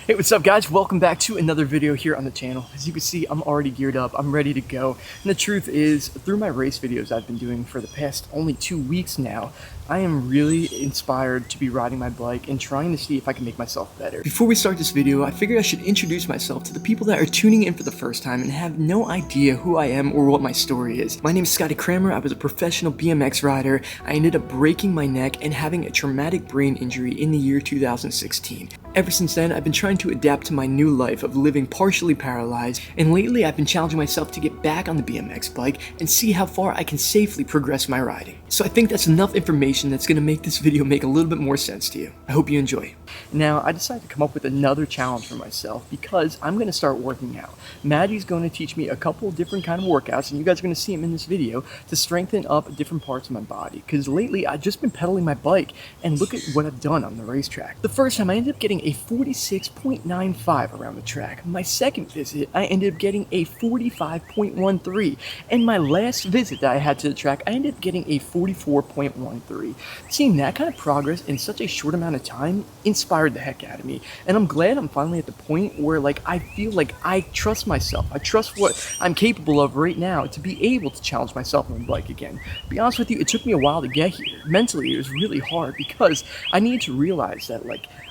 Hey, what's up guys? Welcome back to another video here on the channel. As you can see, I'm already geared up. I'm ready to go. And the truth is, through my race videos I've been doing for the past only 2 weeks now, I am really inspired to be riding my bike and trying to see if I can make myself better. Before we start this video, I figured I should introduce myself to the people that are tuning in for the first time and have no idea who I am or what my story is. My name is Scotty Cranmer. I was a professional BMX rider. I ended up breaking my neck and having a traumatic brain injury in the year 2016. Ever since then, I've been trying to adapt to my new life of living partially paralyzed, and lately I've been challenging myself to get back on the BMX bike and see how far I can safely progress my riding. So I think that's enough information that's going to make this video make a little bit more sense to you. I hope you enjoy. Now, I decided to come up with another challenge for myself because I'm going to start working out. Maddie's going to teach me a couple different kind of workouts, and you guys are going to see them in this video, to strengthen up different parts of my body. Because lately, I've just been pedaling my bike, and look at what I've done on the racetrack. The first time, I ended up getting a 46.95 around the track. My second visit, I ended up getting a 45.13. And my last visit that I had to the track, I ended up getting a 44.13. Seeing that kind of progress in such a short amount of time inspired the heck out of me. And I'm glad I'm finally at the point where I feel like I trust myself. I trust what I'm capable of right now to be able to challenge myself on the bike again. To be honest with you, it took me a while to get here. Mentally, it was really hard because I needed to realize that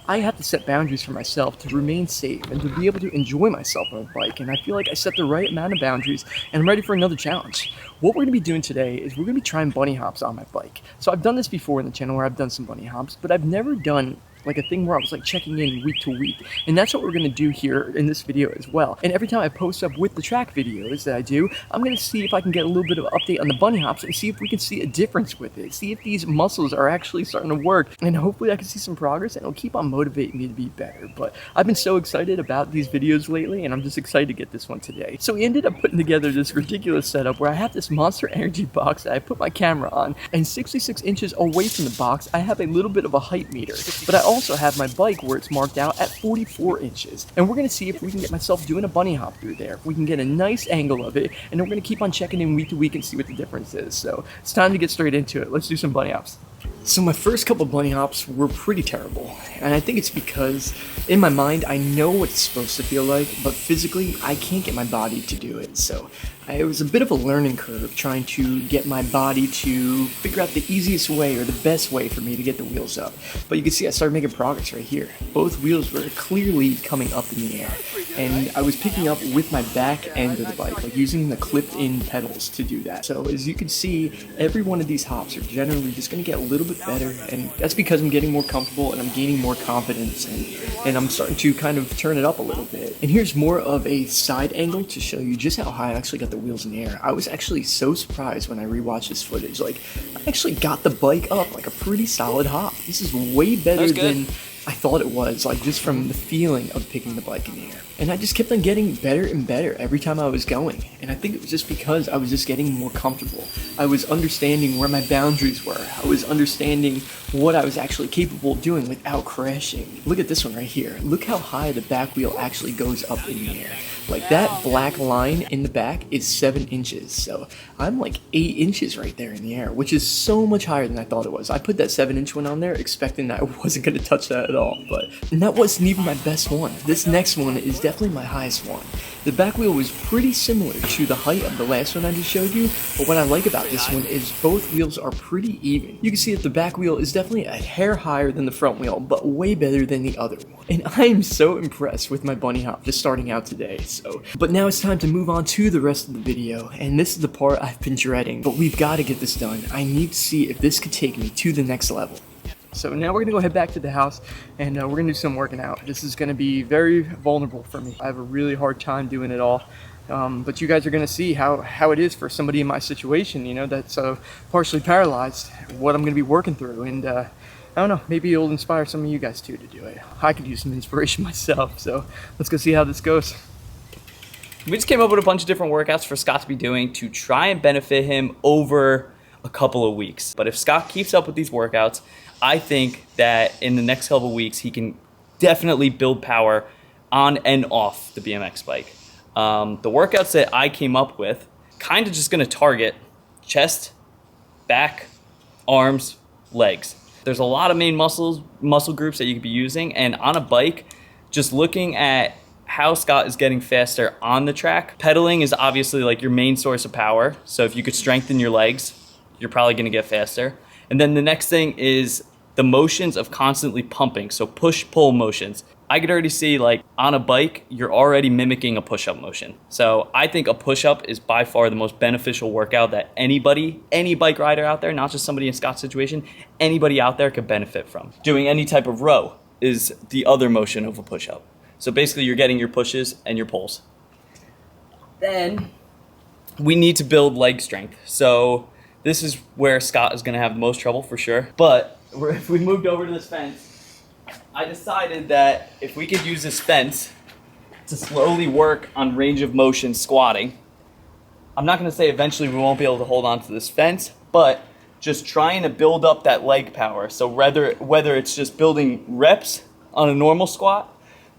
I have to set boundaries for myself to remain safe and to be able to enjoy myself on a bike. And I feel like I set the right amount of boundaries and I'm ready for another challenge. What we're going to be doing today is we're going to be trying bunny hops on my bike. So I've done this before in the channel where I've done some bunny hops, but I've never done a thing where I was checking in week to week. And that's what we're going to do here in this video as well. And every time I post up with the track videos that I do, I'm going to see if I can get a little bit of an update on the bunny hops and see if we can see a difference with it. See if these muscles are actually starting to work. And hopefully I can see some progress and it'll keep on motivating me to be better. But I've been so excited about these videos lately and I'm just excited to get this one today. So we ended up putting together this ridiculous setup where I have this Monster Energy box that I put my camera on, and 66 inches away from the box I have a little bit of a height meter. But I also have my bike where it's marked out at 44 inches. And we're going to see if we can get myself doing a bunny hop through there. If we can get a nice angle of it, and we're going to keep on checking in week to week and see what the difference is. So it's time to get straight into it. Let's do some bunny hops. So my first couple bunny hops were pretty terrible, and I think it's because in my mind I know what it's supposed to feel like, but physically I can't get my body to do it. So it was a bit of a learning curve trying to get my body to figure out the easiest way or the best way for me to get the wheels up. But you can see I started making progress right here. Both wheels were clearly coming up in the air, and I was picking up with my back end of the bike, using the clipped-in pedals to do that. So as you can see, every one of these hops are generally just going to get a little bit better, and that's because I'm getting more comfortable and I'm gaining more confidence, and I'm starting to kind of turn it up a little bit. And here's more of a side angle to show you just how high I actually got the wheels in the air. I was actually so surprised when I rewatched this footage. I actually got the bike up a pretty solid hop. This is way better than I thought it was, just from the feeling of picking the bike in the air. And I just kept on getting better and better every time I was going. And I think it was just because I was just getting more comfortable. I was understanding where my boundaries were. I was understanding what I was actually capable of doing without crashing. Look at this one right here. Look how high the back wheel actually goes up in the air. That black line in the back is 7 inches. So I'm 8 inches right there in the air, which is so much higher than I thought it was. I put that 7-inch one on there expecting that I wasn't going to touch that at all. And that wasn't even my best one. This next one is definitely my highest one. The back wheel was pretty similar to the height of the last one I just showed you, but what I like about this one is both wheels are pretty even. You can see that the back wheel is definitely a hair higher than the front wheel, but way better than the other one. And I am so impressed with my bunny hop just starting out today. But now it's time to move on to the rest of the video, and this is the part I've been dreading, but we've got to get this done. I need to see if this could take me to the next level. So now we're going to go head back to the house and we're going to do some working out. This is going to be very vulnerable for me. I have a really hard time doing it all. But you guys are going to see how it is for somebody in my situation, that's partially paralyzed, what I'm going to be working through. And I don't know, maybe it'll inspire some of you guys too to do it. I could use some inspiration myself. So let's go see how this goes. We just came up with a bunch of different workouts for Scott to be doing to try and benefit him over a couple of weeks. But if Scott keeps up with these workouts, I think that in the next couple of weeks, he can definitely build power on and off the BMX bike. The workouts that I came up with kind of just going to target chest, back, arms, legs. There's a lot of main muscle groups that you could be using, and on a bike, just looking at how Scott is getting faster on the track. Pedaling is obviously like your main source of power. So if you could strengthen your legs, you're probably gonna get faster. And then the next thing is the motions of constantly pumping. So push-pull motions. I could already see like on a bike, you're already mimicking a push-up motion. So I think a push-up is by far the most beneficial workout that anybody, any bike rider out there, not just somebody in Scott's situation, anybody out there could benefit from. Doing any type of row is the other motion of a push-up. So basically you're getting your pushes and your pulls. Then we need to build leg strength. So this is where Scott is gonna have the most trouble for sure. But if we moved over to this fence, I decided that if we could use this fence to slowly work on range of motion squatting, I'm not gonna say eventually we won't be able to hold on to this fence, but just trying to build up that leg power. So whether it's just building reps on a normal squat,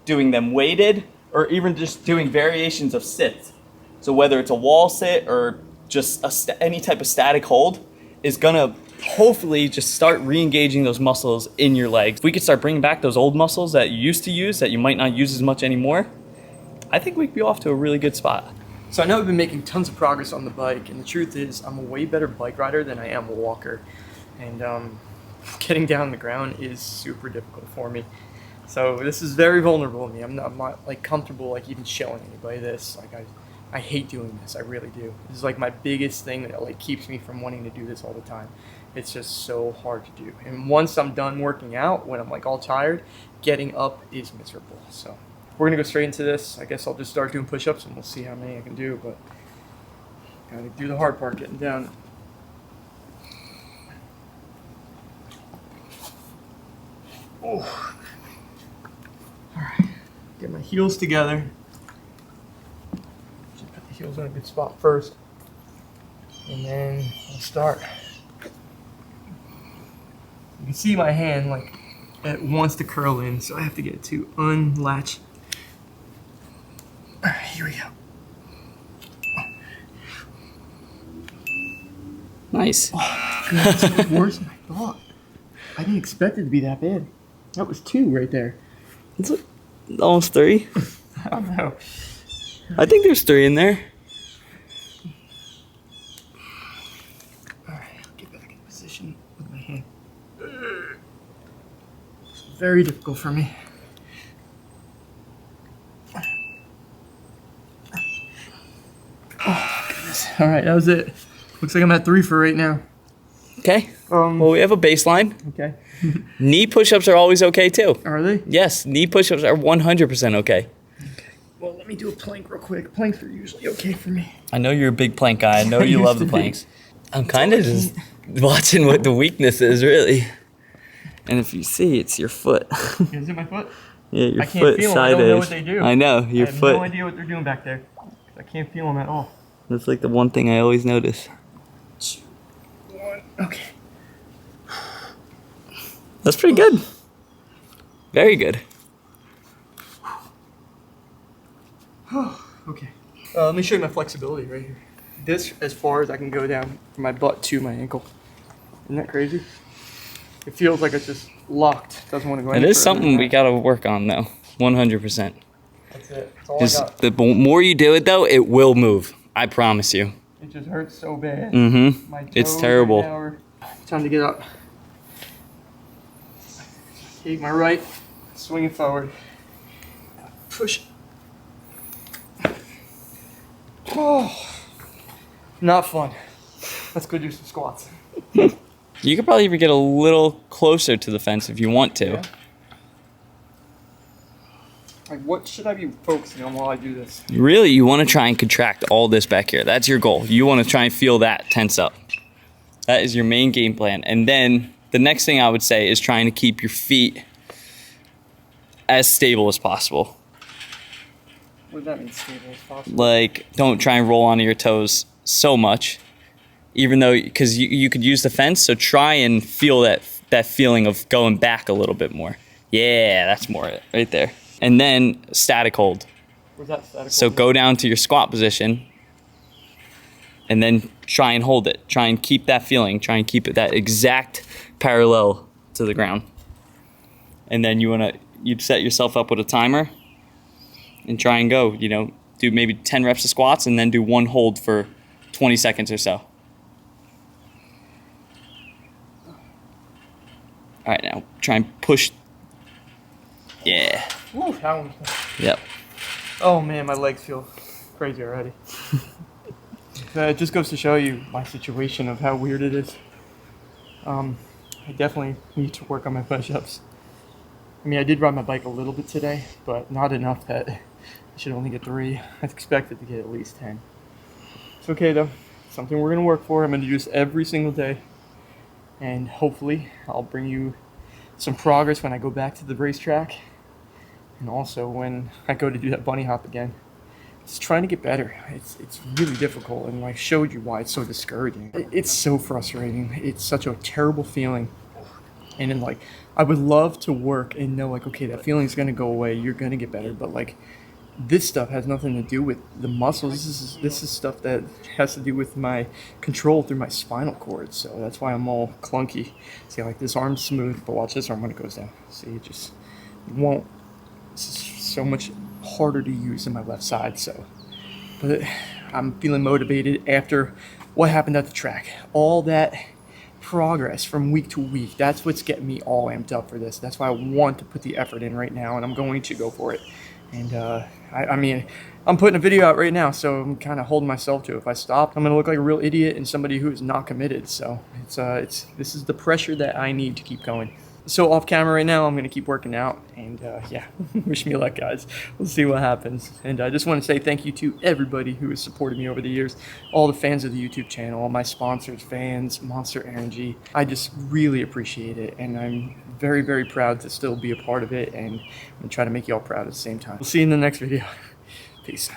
doing them weighted, or even just doing variations of sits. So whether it's a wall sit or just any type of static hold is gonna hopefully just start re-engaging those muscles in your legs. If we could start bringing back those old muscles that you used to use that you might not use as much anymore, I think we'd be off to a really good spot. So I know I've been making tons of progress on the bike, and the truth is I'm a way better bike rider than I am a walker. And getting down on the ground is super difficult for me. So this is very vulnerable of me. I'm not like comfortable like even showing anybody this. Like I hate doing this. I really do. This is like my biggest thing that like keeps me from wanting to do this all the time. It's just so hard to do. And once I'm done working out, when I'm like all tired, getting up is miserable. So we're gonna go straight into this. I guess I'll just start doing push-ups and we'll see how many I can do, but gotta do the hard part, getting down. Oh. All right, get my heels together. Should put the heels in a good spot first, and then I'll start. You can see my hand like it wants to curl in, so I have to get it to unlatch. All right, here we go. Nice. Oh, God, that's worse than I thought. I didn't expect it to be that bad. That was 2 right there. It's almost 3. I don't know. I think there's 3 in there. Alright, I'll get back in position with my hand. It's very difficult for me. Oh, goodness. Alright, that was it. Looks like I'm at 3 for right now. Okay. Well, we have a baseline. Okay. Knee push-ups are always okay too. Are they? Yes, knee push-ups are 100% okay. Well, let me do a plank real quick. Planks are usually okay for me. I know you're a big plank guy. I know you love the planks. I'm kind of just watching what the weakness is, really. And if you see, it's your foot. Is it my foot? Yeah, your I can't foot feel them. side I don't know edge. what they do. I know, your I have foot. no idea what they're doing back there. I can't feel them at all. That's like the one thing I always notice. 1. Okay. That's pretty good. Very good. Okay. Let me show you my flexibility right here. This as far as I can go down from my butt to my ankle. Isn't that crazy? It feels like it's just locked. It doesn't want to go It any is further something than we that. gotta work on though. 100%. That's it. That's all I Just got. the more you do it though, it will move. I promise you. It just hurts so bad. Mm-hmm. My toes It's terrible. right now are- Time to get up. Take my right, swing it forward. Push. Oh, not fun. Let's go do some squats. You could probably even get a little closer to the fence if you want to. Yeah. Like, what should I be focusing on while I do this? Really, you want to try and contract all this back here. That's your goal. You want to try and feel that tense up. That is your main game plan. And then the next thing I would say is trying to keep your feet as stable as possible. What does that mean, stable as possible? Like, don't try and roll onto your toes so much, even though, because you could use the fence, so try and feel that feeling of going back a little bit more. Yeah, that's more it right there. And then static hold. Where's that static So hold? go down to your squat position and then try and hold it. Try and keep that feeling. Try and keep it that exact parallel to the ground. And then you want to you'd set yourself up with a timer and try and go, you know, do maybe 10 reps of squats and then do one hold for 20 seconds or so. All right, now try and push. Yeah. Woo, that one. Yep. Oh man, my legs feel crazy already. It just goes to show you my situation of how weird it is. I definitely need to work on my push-ups. I mean, I did ride my bike a little bit today, but not enough that I should only get 3. I expected to get at least 10. It's okay though. Something we're gonna work for. I'm gonna do this every single day, and hopefully I'll bring you some progress when I go back to the racetrack, and also when I go to do that bunny hop again. It's trying to get better. It's really difficult, and I showed you why it's so discouraging. It's so frustrating. It's such a terrible feeling. And then like, I would love to work and know like, okay, that feeling's gonna go away. You're gonna get better. But like, this stuff has nothing to do with the muscles. This is stuff that has to do with my control through my spinal cord. So that's why I'm all clunky. See, like this arm's smooth, but watch this arm when it goes down. See, it just won't. This is so much harder to use than my left side. So, but I'm feeling motivated after what happened at the track. All that progress from week to week. That's what's getting me all amped up for this. That's why I want to put the effort in right now, and I'm going to go for it. And I mean, I'm putting a video out right now, so I'm kind of holding myself to it. If I stop, I'm gonna look like a real idiot and somebody who is not committed. So this is the pressure that I need to keep going. So off camera right now, I'm gonna keep working out, and yeah, wish me luck, guys. We'll see what happens. And I just want to say thank you to everybody who has supported me over the years, all the fans of the YouTube channel, all my sponsors, fans, Monster Energy. I just really appreciate it, and I'm very, very proud to still be a part of it, and I'm gonna try to make you all proud at the same time. We'll see you in the next video. Peace.